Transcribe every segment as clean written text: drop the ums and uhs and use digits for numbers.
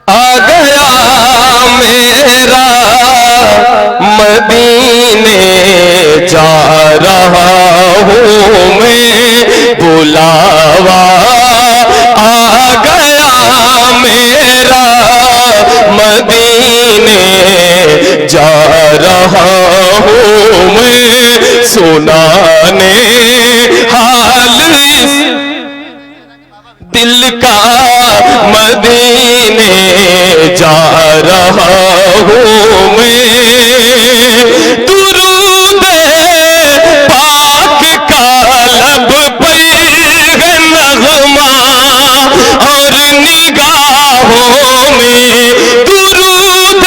آ گیا میرا مدینے جا رہا ہوں میں بلاوا آ گیا میرا مدینے جا رہا ہوں میں سنانے حال دل کا مدینے جا رہا ہوں میں درود پاک کا لب پہ ہے نغمہ اور نگاہوں میں درود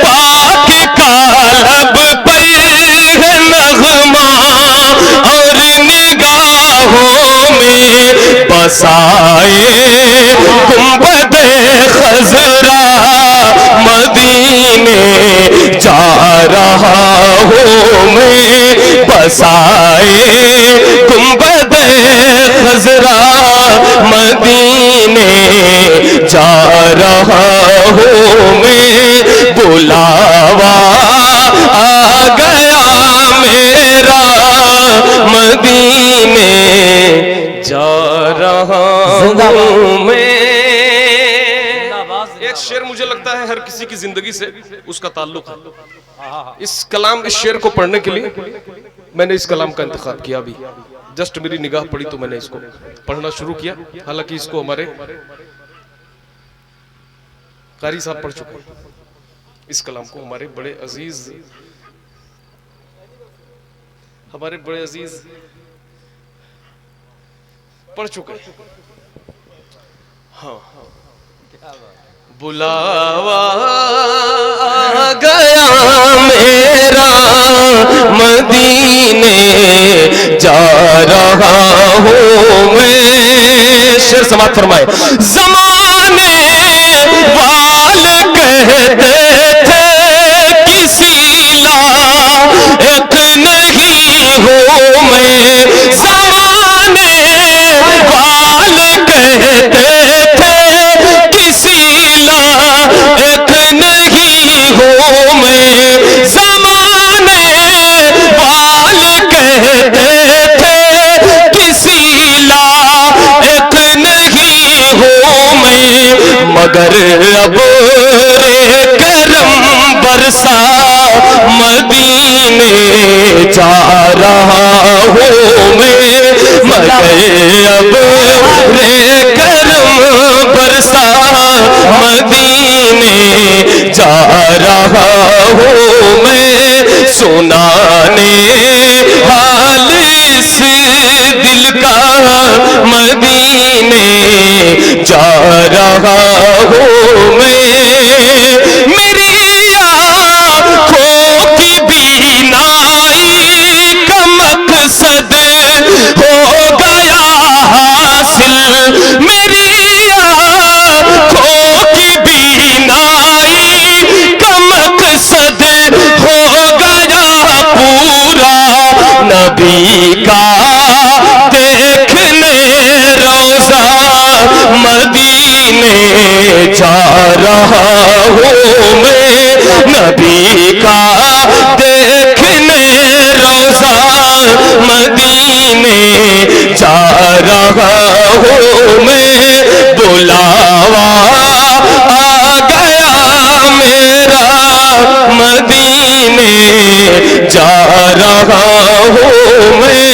پاک کا لب پہ ہے نغمہ اور نگاہوں میں بسائے گنبد خضرا مدینے جا رہا ہوں میں بسائے گنبد خضرا مدینے جا رہا ہوں میں بلاوا آ گیا میرا مدینے جا رہا ہوں میں۔ ایک شعر مجھے لگتا ہے ہر کسی کی زندگی سے اس کا تعلق ہے۔ اس شعر کو پڑھنے کے لیے میں نے اس کلام کا انتخاب کیا بھی، جسٹ میری نگاہ پڑی تو میں نے اس کو پڑھنا شروع کیا، حالانکہ اس کو ہمارے قاری صاحب پڑھ چکے ہیں۔ اس کلام کو ہمارے بڑے عزیز پڑھ چکے ہیں۔ ہاں بلاوا آ گیا میرا مدینے جا رہا ہوں میں۔ شعر سماعت فرمائے۔ زمانے وال کہتے تھے کسی لائق نہیں ہوں میں، زمانے وال کہتے تھے کسی لائق نہیں ہوں میں، زمانے وال کہتے تھے کسی لائق نہیں ہوں میں، مگر اب کرم برسا مدینے جا رہا ہوں میں، مگر اب کرم برسا مدینے جا رہا ہوں میں، سنانے حال اس دل کا مدینے جا رہا ہوں میں۔ میری آنکھوں کی بینائی کا مقصد ہو گیا حاصل، میری آنکھوں کی بینائی کا مقصد ہو گیا پورا، نبی کا دیکھنے روضہ مدینے جا رہا ہوں میں، نبی کا دیکھنے روضہ مدینے جا رہا ہوں میں، بلاوا آ گیا میرا مدینے جا رہا ہوں میں۔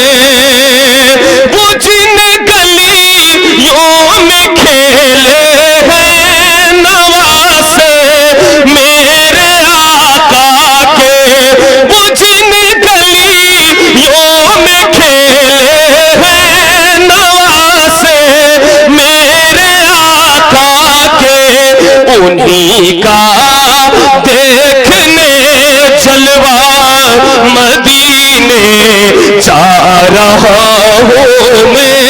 وہ جن گلیوں میں کھیلے ہیں نواسے میرے آقا کے، وہ جن گلیوں میں کھیلے ہیں نواسے میرے آقا کے، انہی کا دیکھنے جلوہ مدینے جا رہا ہوں میں،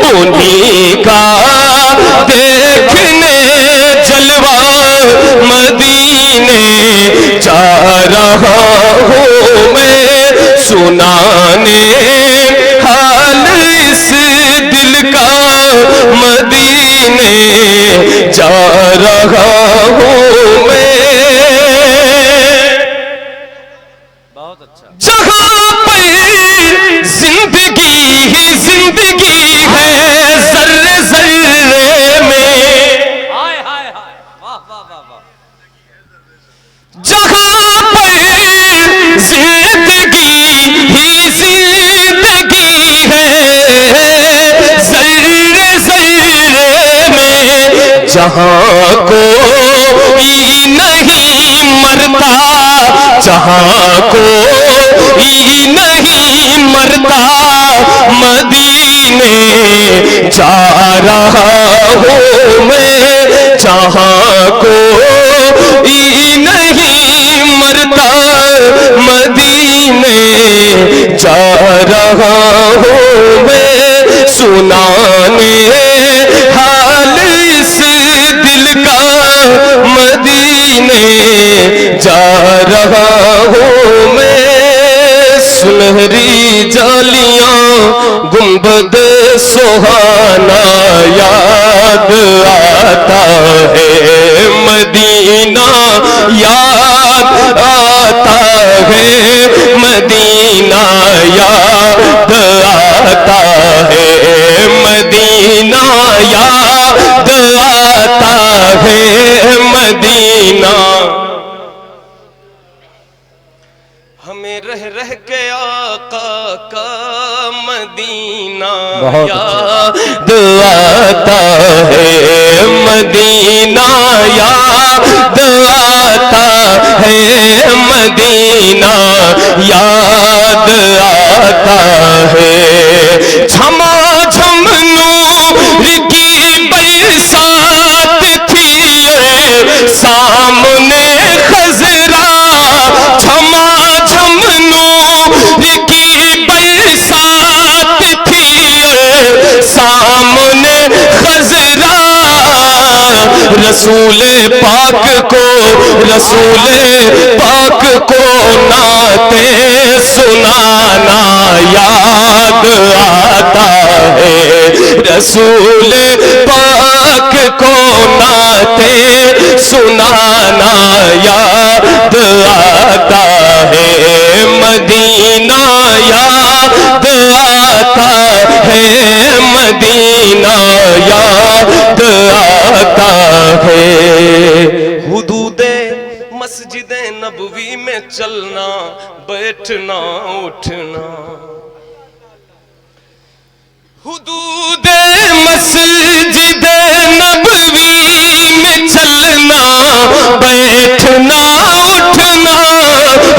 انہی کا دیکھنے جلوہ مدینے جا رہا ہوں میں، سنانے حال اس دل کا مدینے جا رہا رہا ہوں میں، بہت اچھا، جہاں پر زندگی ہی زندگی ہے ذرے ذرے میں، ہائے ہائے ہائے، واہ واہ واہ واہ، جہاں پر زندگی ہی زندگی ہے ذرے ذرے میں، جہاں کوئی نہیں مرتا، جہاں کوئی نہیں مرتا، مدینے جا رہا ہوں میں، جہاں کوئی نہیں مرتا، مدینے جا رہا ہوں میں، سنانے حال اس دل کا، مدینے جا رہا ہوں میں، سنہری جالیاں گنبد سہانا یاد آتا ہے، مدینہ یاد آتا ہے، مدینہ یاد آتا ہے، مدینہ یاد آتا ہے، مدینہ ہمیں رہ رہ کے آقا کا مدینہ یاد آتا ہے، مدینہ یاد آتا ہے، مدینہ یاد آتا ہے، جھما جھم نور کی برسات تھی سامنے خضرا، جھما جھم نور کی برسات تھی سامنے خضرا، رسول پاک کو، رسول پاک کو نعتیں سنانا یاد آتا ہے، رسول پاک کو نعتیں سنانا یاد آتا ہے، مدینہ یاد آتا ہے، مدینہ یاد آتا ہے، حدود مسجد نبوی میں چلنا بیٹھنا اٹھنا، حدود مسجد نبوی میں چلنا بیٹھنا اٹھنا،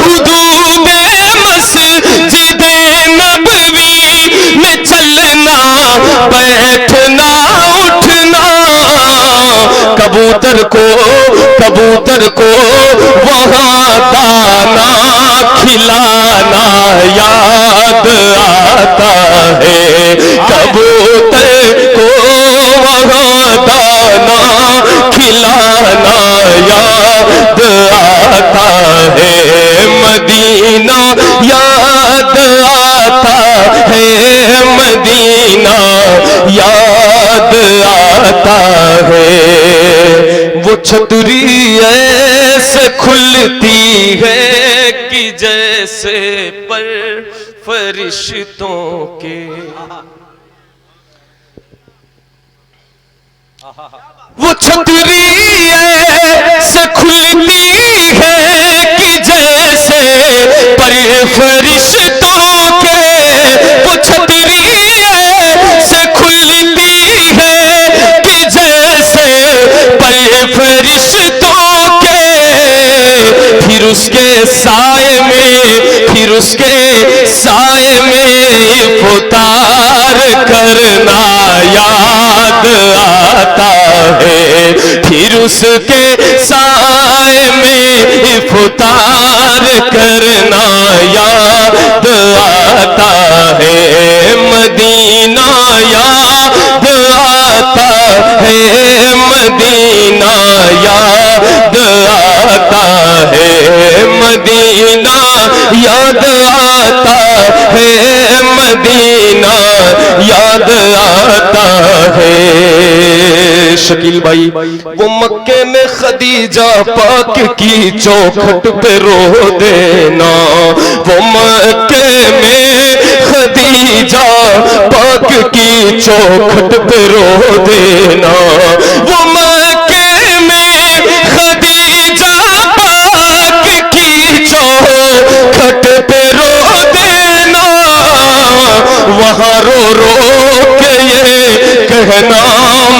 حدود مسجد نبوی میں چلنا بیٹھنا اٹھنا، کبوتر کو وہاں دانا کھلانا یاد آتا ہے، کبوتر کو وہاں دانا کھلانا یاد آتا ہے، مدینہ یاد آتا ہے، مدینہ یاد آتا ہے، وہ چھتری ایسے کھلتی ہے کہ جیسے پر فرشتوں کے، وہ چھتری ایسے کھلتی ہے کہ جیسے پر فرشتوں کے، وہ چھتری ایسے کھلتی ہے کہ جیسے پر فرشتوں کے، پھر اس کے سائے میں، پھر اس کے سائے میں افطار کرنا یاد آتا ہے، پھر اس کے سائے میں افطار کرنا یاد آتا ہے، مدینہ یاد آتا ہے، مدینہ یاد آتا ہے، مدینہ یاد آتا ہے، مدینہ یاد آتا ہے، شکیل بھائی، وہ مکے میں خدیجہ پاک کی چوکھٹ پہ رو دینا، وہ مکے میں خدیجہ پاک کی چوکھٹ پہ رو دینا، وہ مکے میں خدیجہ پاک کی چوکھٹ پہ رو دینا، وہاں رو رو کے یہ کہنا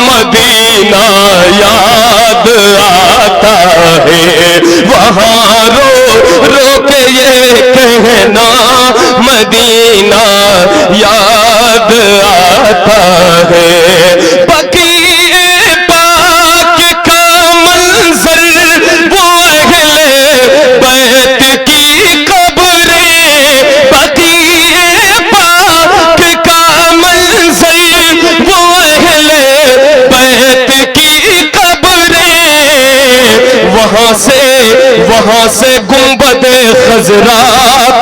مدینہ یاد آتا ہے، وہاں رو رو کے یہ کہنا مدینہ یاد آتا ہے، بقیع پاک کا منظر وہ اہل بیت کی قبریں، بقیع پاک کا منظر وہ اہل بیت کی قبریں، وہاں سے گنبد خضرا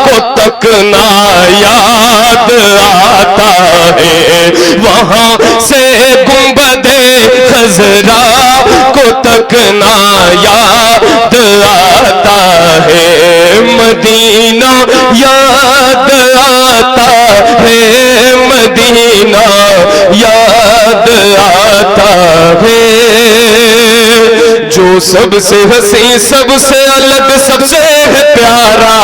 کو تکنا یاد آتا ہے، وہاں سے گنبد خضرا کو تکنا یاد آتا ہے، مدینہ یاد آتا ہے، مدینہ یاد آتا ہے، جو سب سے حسین، سب سے الگ، سب سے پیارا